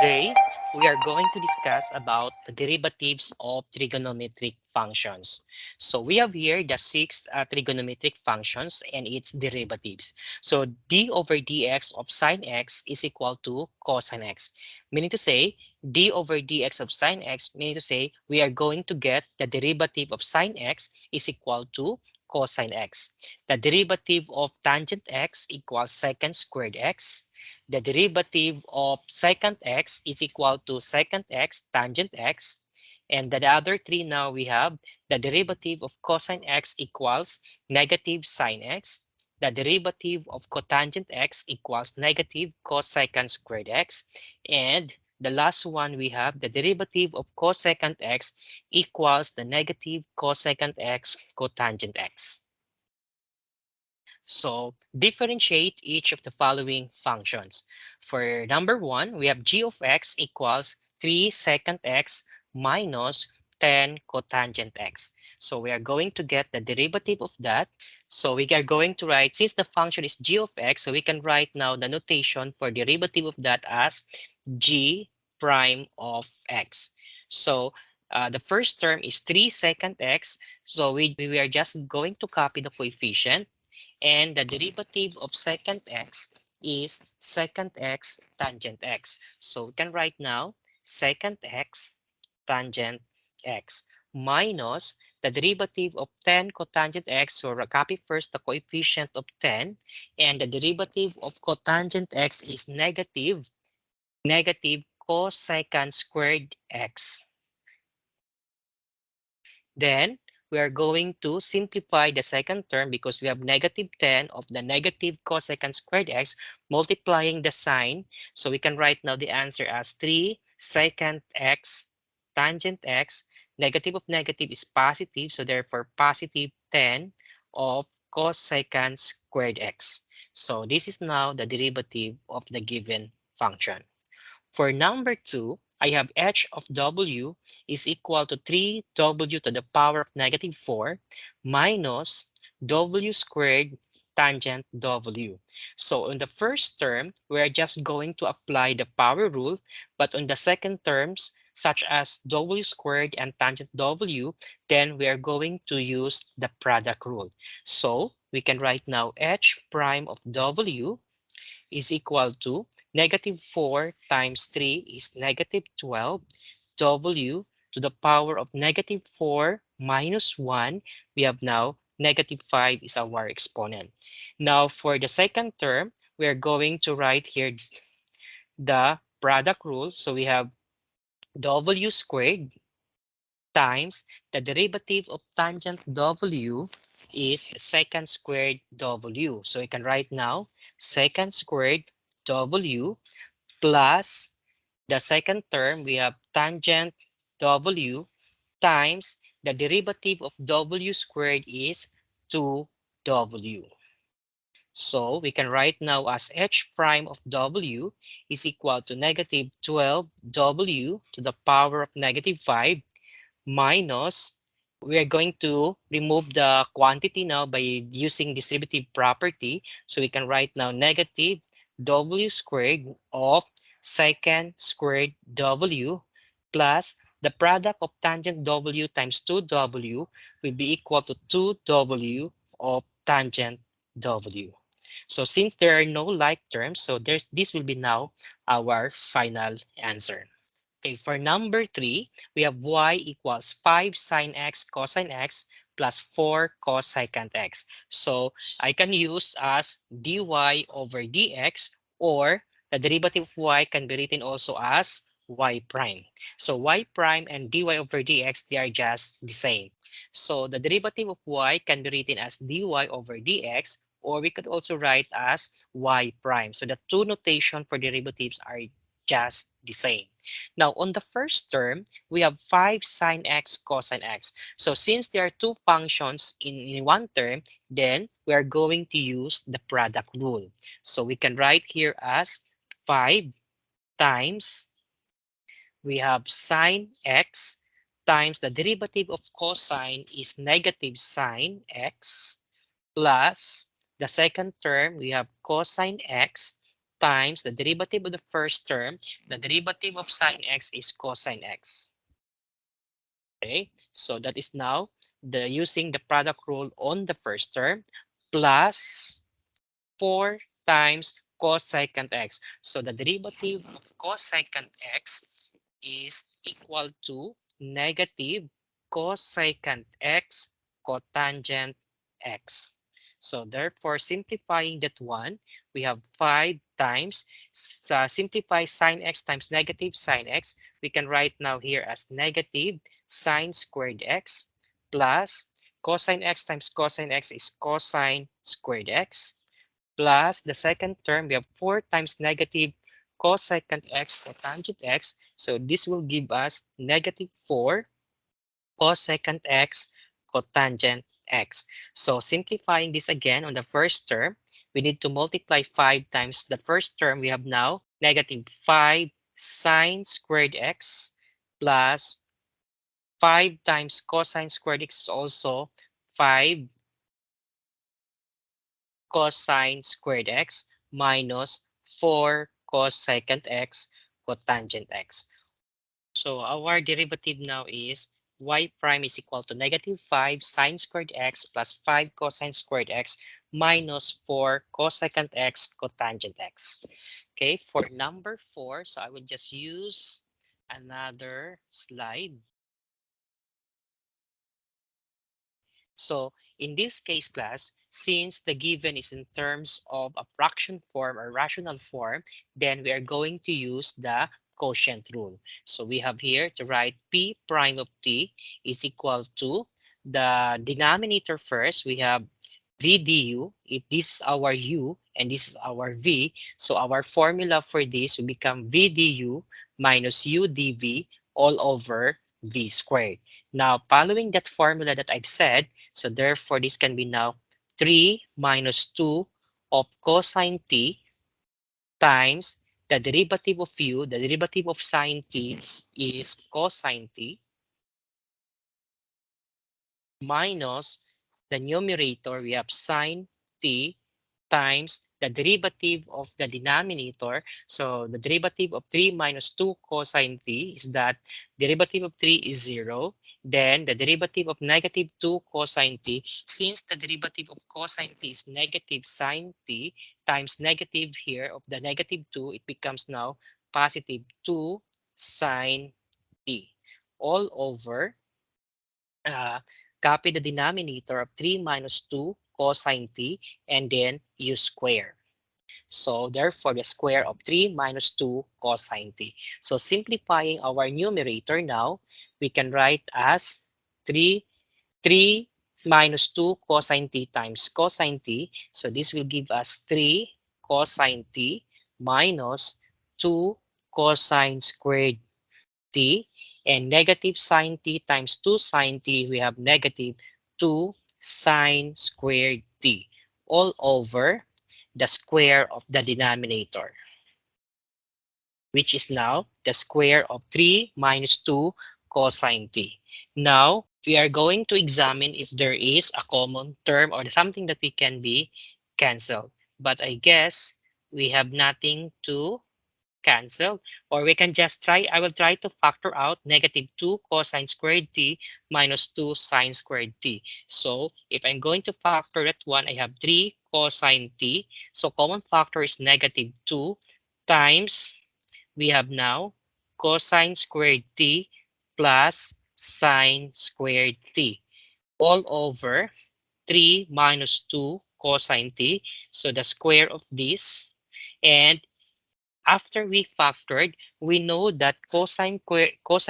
Today, we are going to discuss about the derivatives of trigonometric functions. So we have here the six trigonometric functions and its derivatives. So d over dx of sine x is equal to cosine x. Meaning to say, d over dx of sine x, meaning to say, we are going to get the derivative of sine x is equal to cosine x. The derivative of tangent x equals secant squared x. The derivative of secant x is equal to secant x tangent x. And the other three now we have the derivative of cosine x equals negative sine x. The derivative of cotangent x equals negative cosecant squared x. And the last one we have the derivative of cosecant x equals the negative cosecant x cotangent x. So differentiate each of the following functions. For number one, we have g of x equals 3 secant x minus 10 cotangent x. So we are going to get the derivative of that. So we are going to write, since the function is g of x, so we can write now the notation for derivative of that as g prime of x. So the first term is 3 secant x. So we are just going to copy the coefficient, and the derivative of secant x is secant x tangent x. So we can write now secant x tangent x minus the derivative of 10 cotangent x. So we'll copy first the coefficient of 10, and the derivative of cotangent x is negative cosecant squared x. Then we are going to simplify the second term because we have negative 10 of the negative cosecant squared x multiplying the sign. So we can write now the answer as 3 secant x tangent x. Negative of negative is positive, so therefore positive 10 of cosecant squared x. So this is now the derivative of the given function. For number 2, I have h of w is equal to 3w to the power of negative 4 minus w squared tangent w. So in the first term, we are just going to apply the power rule, but on the second terms, such as w squared and tangent w, then we are going to use the product rule. So we can write now h prime of w is equal to negative 4 times 3 is negative 12 w to the power of negative 4 minus 1. We have now negative 5 is our exponent. Now for the second term, we are going to write here the product rule. So we have w squared times the derivative of tangent w is secant squared w. So we can write now secant squared w plus the second term, we have tangent w times the derivative of w squared is 2w. So we can write now as h prime of w is equal to negative 12w to the power of negative 5 minus, we are going to remove the quantity now by using distributive property. So we can write now negative w squared of secant squared w plus the product of tangent w times 2w will be equal to 2w of tangent w. So since there are no like terms, so this will be now our final answer. Okay, for number 3, we have y equals 5 sine x cosine x plus 4 cosecant x. So I can use as dy over dx, or the derivative of y can be written also as y prime. So y prime and dy over dx, they are just the same. So the derivative of y can be written as dy over dx, or we could also write as y prime. So the two notation for derivatives are just the same. Now, on the first term, we have 5 sine x cosine x. So since there are two functions in one term, then we are going to use the product rule. So we can write here as 5 times, we have sine x times the derivative of cosine is negative sine x plus the second term, we have cosine x times the derivative of the first term. The derivative of sine x is cosine x. Okay, so that is now the using the product rule on the first term plus 4 times cosecant x. So the derivative of cosecant x is equal to negative cosecant x cotangent x. So therefore, simplifying that one, we have 5 times, simplify sine x times negative sine x. We can write now here as negative sine squared x plus cosine x times cosine x is cosine squared x plus the second term, we have 4 times negative cosecant x cotangent x. So this will give us negative 4 cosecant x cotangent x. So simplifying this again on the first term, we need to multiply 5 times the first term. We have now negative 5 sine squared x plus 5 times cosine squared x is also 5 cosine squared x minus 4 cosecant x cotangent x. So our derivative now is y prime is equal to negative 5 sine squared x plus 5 cosine squared x minus 4 cosecant x cotangent x. Okay, for number 4, so I will just use another slide. So in this case, class, since the given is in terms of a fraction form or rational form, then we are going to use the quotient rule. So we have here to write p prime of t is equal to the denominator first. We have v du. If this is our u and this is our v, so our formula for this will become v du minus u dv all over v squared. Now, following that formula that I've said, so therefore this can be now 3 minus 2 of cosine t times the derivative of u, the derivative of sine t is cosine t minus the numerator, we have sine t times the derivative of the denominator. So the derivative of 3 minus 2 cosine t is that derivative of 3 is 0. Then the derivative of negative 2 cosine t, since the derivative of cosine t is negative sine t times negative here of the negative 2, it becomes now positive 2 sine t all over copy the denominator of 3 minus 2 cosine t and then u square. So therefore, the square of 3 minus 2 cosine t. So simplifying our numerator now, we can write as 3, 3 minus 2 cosine t times cosine t. So this will give us 3 cosine t minus 2 cosine squared t, and negative sine t times 2 sine t, we have negative 2 sine squared t all over the square of the denominator, which is now the square of 3 minus 2 cosine t. Now, we are going to examine if there is a common term or something that we can be canceled. But I guess we have nothing to cancel, or we can just try, I will try to factor out negative 2 cosine squared t minus 2 sine squared t. So if I'm going to factor that one, I have 3 cosine t. So common factor is negative 2 times, we have now cosine squared t plus sine squared t all over 3 minus 2 cosine t. So the square of this, and after we factored, we know that cosine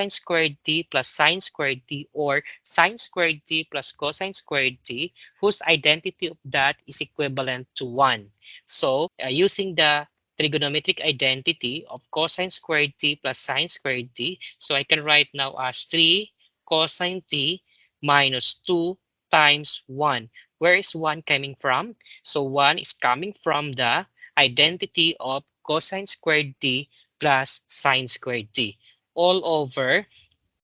squared t plus sine squared t, or sine squared t plus cosine squared t, whose identity of that is equivalent to 1. So using the trigonometric identity of cosine squared t plus sine squared t, so I can write now as 3 cosine t minus 2 times 1. Where is 1 coming from? So 1 is coming from the identity of cosine squared t plus sine squared t all over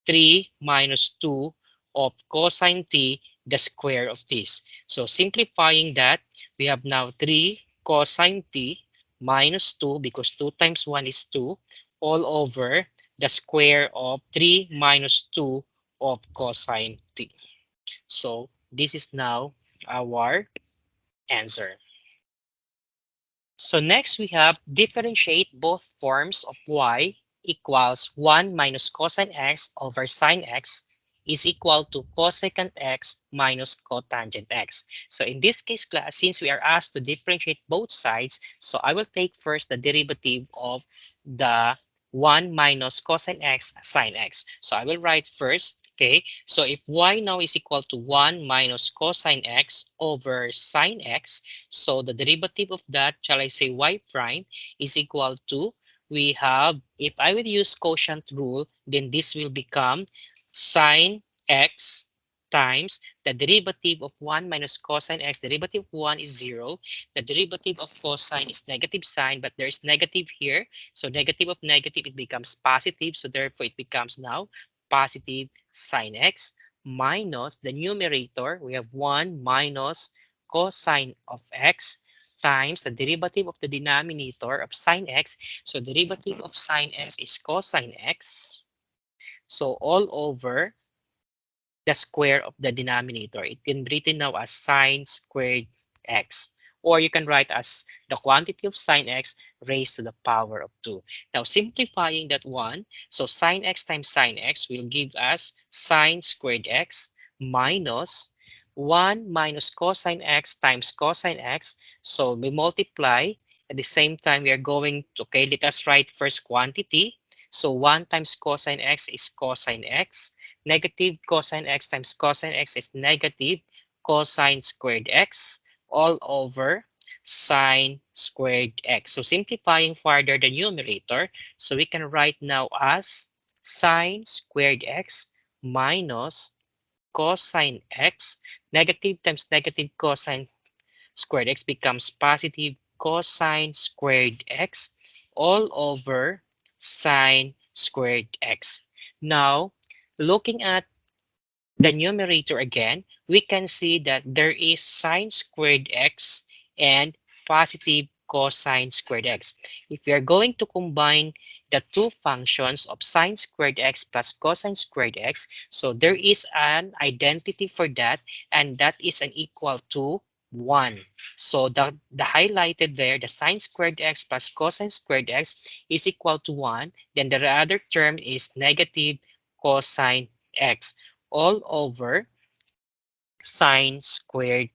3 minus 2 of cosine t, the square of this. So simplifying that, we have now 3 cosine t minus 2 because 2 times 1 is 2 all over the square of 3 minus 2 of cosine t. So this is now our answer. So next we have differentiate both forms of y equals 1 minus cosine x over sine x is equal to cosecant x minus cotangent x. So in this case, class, since we are asked to differentiate both sides, so I will take first the derivative of the 1 minus cosine x sine x. So I will write first, okay, so if y now is equal to 1 minus cosine x over sine x, so the derivative of that, shall I say y prime, is equal to, we have, if I will use quotient rule, then this will become sine x times the derivative of 1 minus cosine x. Derivative of 1 is 0. The derivative of cosine is negative sign, but there is negative here. So negative of negative, it becomes positive. So therefore, it becomes now positive sine x minus the numerator. We have 1 minus cosine of x times the derivative of the denominator of sine x. So derivative of sine x is cosine x. So all over the square of the denominator. It can be written now as sine squared x. Or you can write as the quantity of sine x raised to the power of 2. Now simplifying that one, so sine x times sine x will give us sine squared x minus 1 minus cosine x times cosine x. So we multiply. At the same time, we are going to, okay, let us write first quantity. So 1 times cosine x is cosine x. Negative cosine x times cosine x is negative cosine squared x all over sine squared x. So simplifying further the numerator, so we can write now as sine squared x minus cosine x. Negative times negative cosine squared x becomes positive cosine squared x all over sine squared x. Now, looking at the numerator again, we can see that there is sine squared x and positive cosine squared x. If we are going to combine the two functions of sine squared x plus cosine squared x, so there is an identity for that, and that is an equal to 1. So the highlighted there, the sine squared x plus cosine squared x is equal to 1. Then the other term is negative cosine x all over sine squared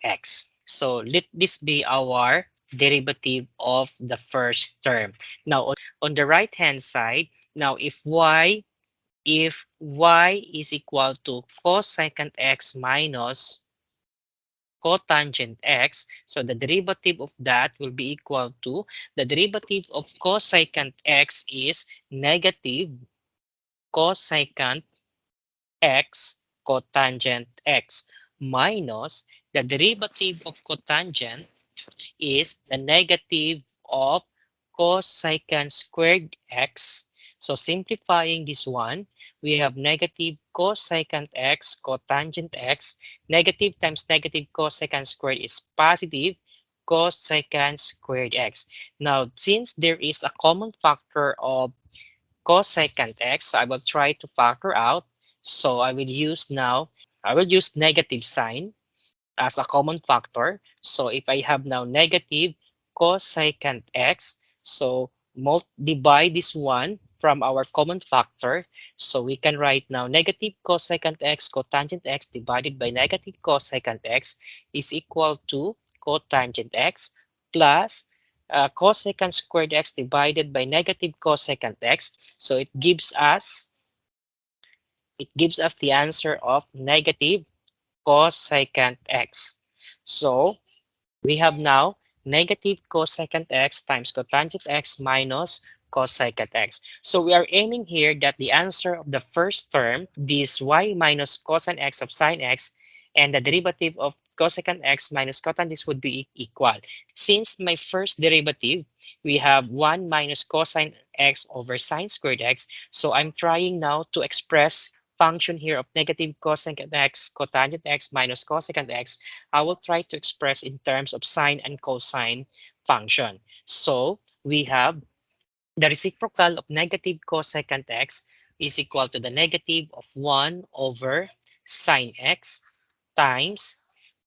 x. So let this be our derivative of the first term. Now on the right hand side, now if y is equal to cosecant x minus cotangent x, so the derivative of that will be equal to, the derivative of cosecant x is negative cosecant x cotangent x minus the derivative of cotangent is the negative of cosecant squared x. So simplifying this one, we have negative cosecant x cotangent x. Negative times negative cosecant squared is positive cosecant squared x. Now, since there is a common factor of cosecant x, so I will try to factor out. So I will use negative sign as a common factor. So if I have now negative cosecant x, so divide this one from our common factor. So we can write now negative cosecant x cotangent x divided by negative cosecant x is equal to cotangent x plus cosecant squared x divided by negative cosecant x. So it gives us the answer of negative cosecant x. So we have now negative cosecant x times cotangent x minus cosecant x. So we are aiming here that the answer of the first term, this y minus cosine x of sine x, and the derivative of cosecant x minus cotangent x would be equal. Since my first derivative, we have 1 minus cosine x over sine squared x, so I'm trying now to express function here of negative cosecant x cotangent x minus cosecant x. I will try to express in terms of sine and cosine function. So we have the reciprocal of negative cosecant x is equal to the negative of 1 over sine x times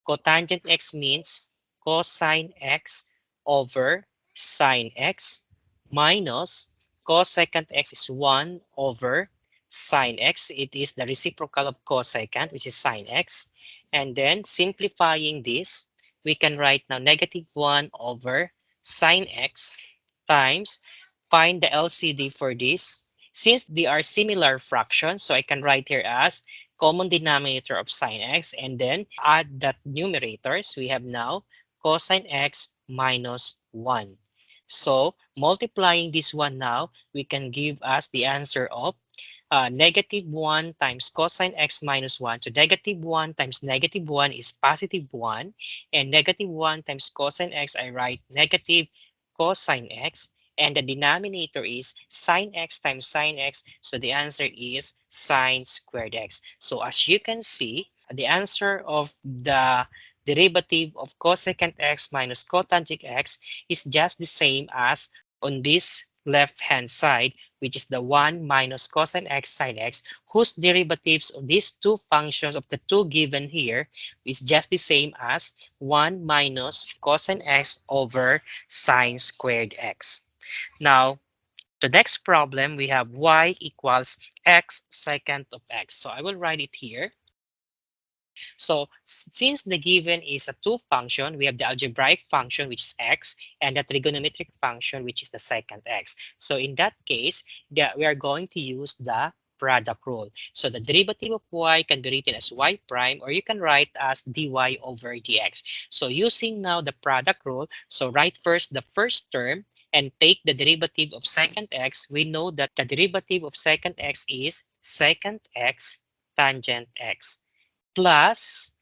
cotangent x means cosine x over sine x minus cosecant x is 1 over sine x. It is the reciprocal of cosecant, which is sine x. And then simplifying this, we can write now negative 1 over sine x times, find the LCD for this. Since they are similar fractions, so I can write here as common denominator of sine x, and then add that numerators. We have now cosine x minus 1. So multiplying this one now, we can give us the answer of negative 1 times cosine x minus 1. So negative 1 times negative 1 is positive 1. And negative 1 times cosine x, I write negative cosine x. And the denominator is sine x times sine x. So the answer is sine squared x. So as you can see, the answer of the derivative of cosecant x minus cotangent x is just the same as on this left hand side, which is the 1 minus cosine x sine x, whose derivatives of these two functions of the two given here is just the same as 1 minus cosine x over sine squared x. Now, the next problem, we have y equals x secant of x. So I will write it here. So since the given is a two function, we have the algebraic function, which is x, and the trigonometric function, which is the secant x. So in that case, we are going to use the product rule. So the derivative of y can be written as y prime, or you can write as dy over dx. So using now the product rule, so write first the first term and take the derivative of secant x. We know that the derivative of secant x is secant x tangent x plus,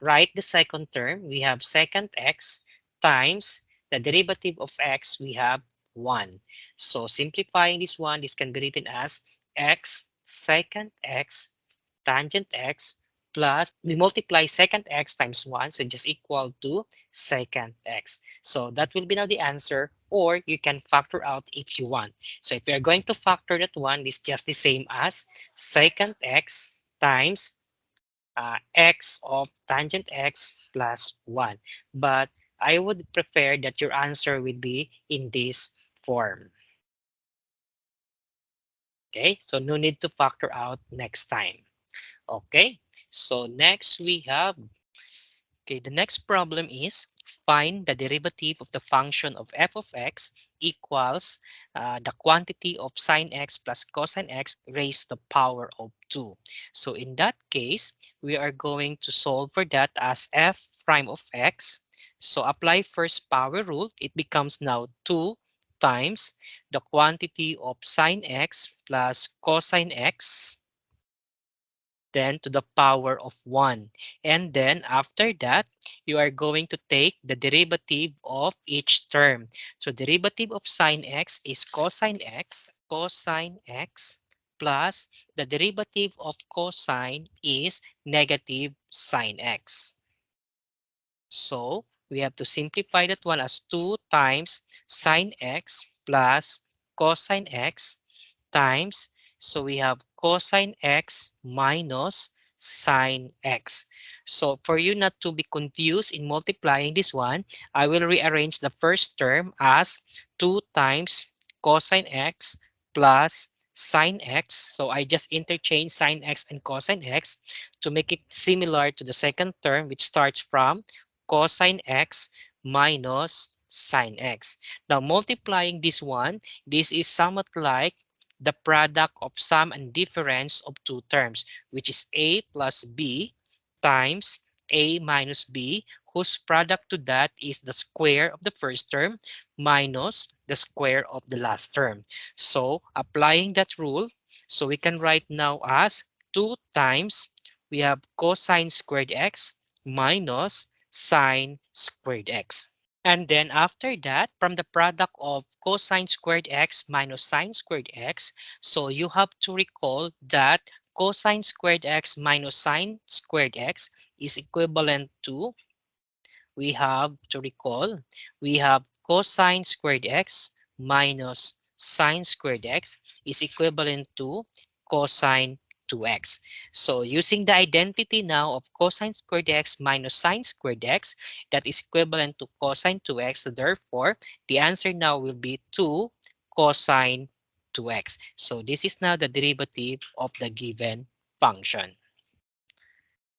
write the second term, we have secant x times the derivative of x, we have 1. So simplifying this one, this can be written as x secant x tangent x plus, we multiply secant x times 1, so just equal to secant x. So that will be now the answer, or you can factor out if you want. So if you're going to factor that one, it's just the same as secant x times x of tangent x plus 1. But I would prefer that your answer would be in this form. Okay, so no need to factor out next time. Okay, so next we have, okay, the next problem is find the derivative of the function of f of x equals the quantity of sine x plus cosine x raised to the power of 2. So in that case, we are going to solve for that as f prime of x. So apply first power rule. It becomes now 2 times the quantity of sine x plus cosine x then to the power of 1. And then after that, you are going to take the derivative of each term. So derivative of sine x is cosine x plus the derivative of cosine is negative sine x. So we have to simplify that one as 2 times sine x plus cosine x times, so we have cosine x minus sine x. So for you not to be confused in multiplying this one, I will rearrange the first term as 2 times cosine x plus sine x. So I just interchange sine x and cosine x to make it similar to the second term, which starts from cosine x minus sine x. Now multiplying this one, this is somewhat like the product of sum and difference of two terms, which is a plus b times a minus b, whose product to that is the square of the first term minus the square of the last term. So applying that rule, so we can write now as 2 times, we have cosine squared x minus sine squared x. And then after that, from the product of cosine squared x minus sine squared x, so you have to recall that cosine squared x minus sine squared x is equivalent to, we have to recall, we have cosine squared x minus sine squared x is equivalent to cosine 2x. So using the identity now of cosine squared x minus sine squared x, that is equivalent to cosine 2x. So therefore, the answer now will be 2 cosine 2x. So this is now the derivative of the given function.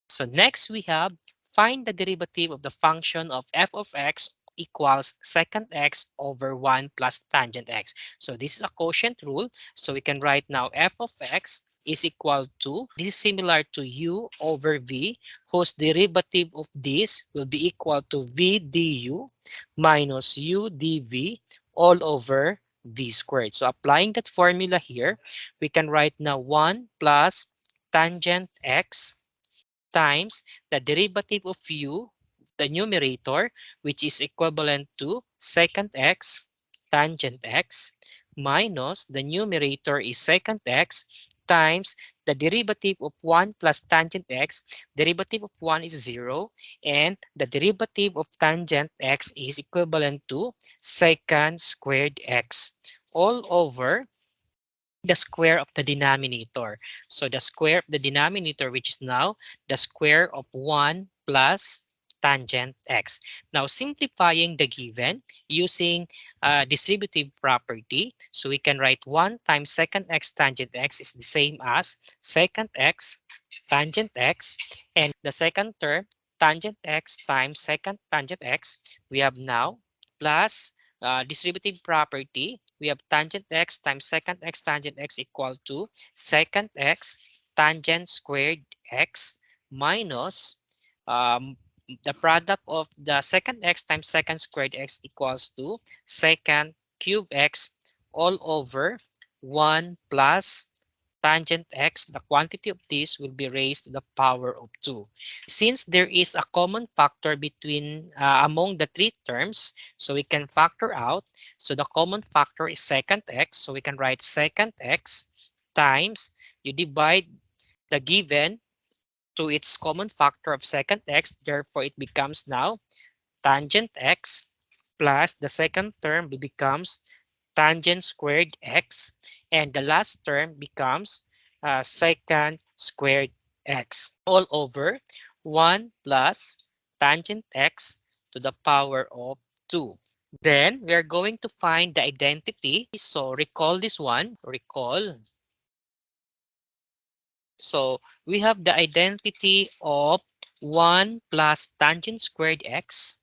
So next we have find the derivative of the function of f of x equals secant x over 1 plus tangent x. So this is a quotient rule. So we can write now f of x is equal to, this is similar to u over v, whose derivative of this will be equal to v du minus u dv all over v squared. So applying that formula here, we can write now 1 plus tangent x times the derivative of u, the numerator, which is equivalent to secant x tangent x, minus the numerator is secant x times the derivative of 1 plus tangent x. Derivative of 1 is 0, and the derivative of tangent x is equivalent to secant squared x all over the square of the denominator. So the square of the denominator, which is now the square of 1 plus tangent x. Now simplifying the given using distributive property, so we can write 1 times secant x tangent x is the same as secant x tangent x, and the second term tangent x times secant tangent x, we have now plus distributive property, we have tangent x times secant x tangent x equal to secant x tangent squared x minus um, the product of the secant x times secant squared x equals to secant cube x all over 1 plus tangent x, the quantity of this will be raised to the power of 2. Since there is a common factor between among the three terms, so we can factor out. So the common factor is secant x. So we can write secant x times, you divide the given to its common factor of secant x. Therefore, it becomes now tangent x plus the second term becomes tangent squared x, and the last term becomes secant squared x all over 1 plus tangent x to the power of 2. Then we are going to find the identity. So recall this one. Recall. So we have the identity of 1 plus tangent squared x.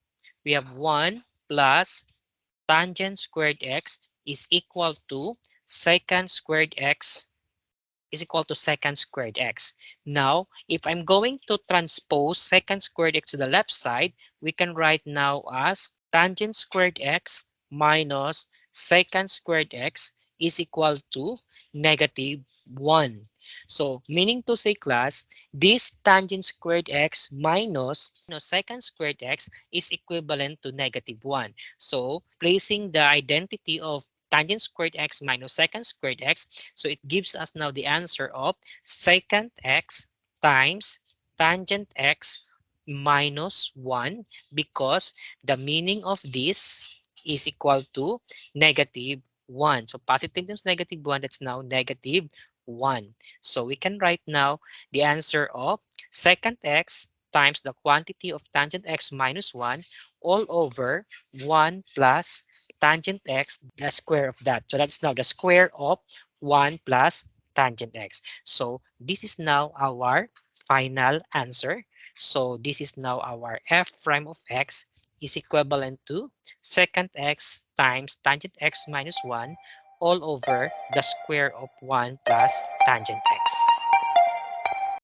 We have 1 plus tangent squared x is equal to secant squared x is equal to secant squared x. Now, if I'm going to transpose secant squared x to the left side, we can write now as tangent squared x minus secant squared x is equal to negative 1. So, meaning to say class, this tangent squared x minus secant squared x is equivalent to negative 1. So, placing the identity of tangent squared x minus secant squared x, so it gives us now the answer of secant x times tangent x minus 1, because the meaning of this is equal to negative 1. So positive times negative 1, that's now negative 1. So we can write now the answer of secant x times the quantity of tangent x minus 1 all over 1 plus tangent x, the square of that. So that's now the square of 1 plus tangent x. So this is now our final answer. So this is now our f prime of x is equivalent to secant x times tangent x minus 1 all over the square of 1 plus tangent x.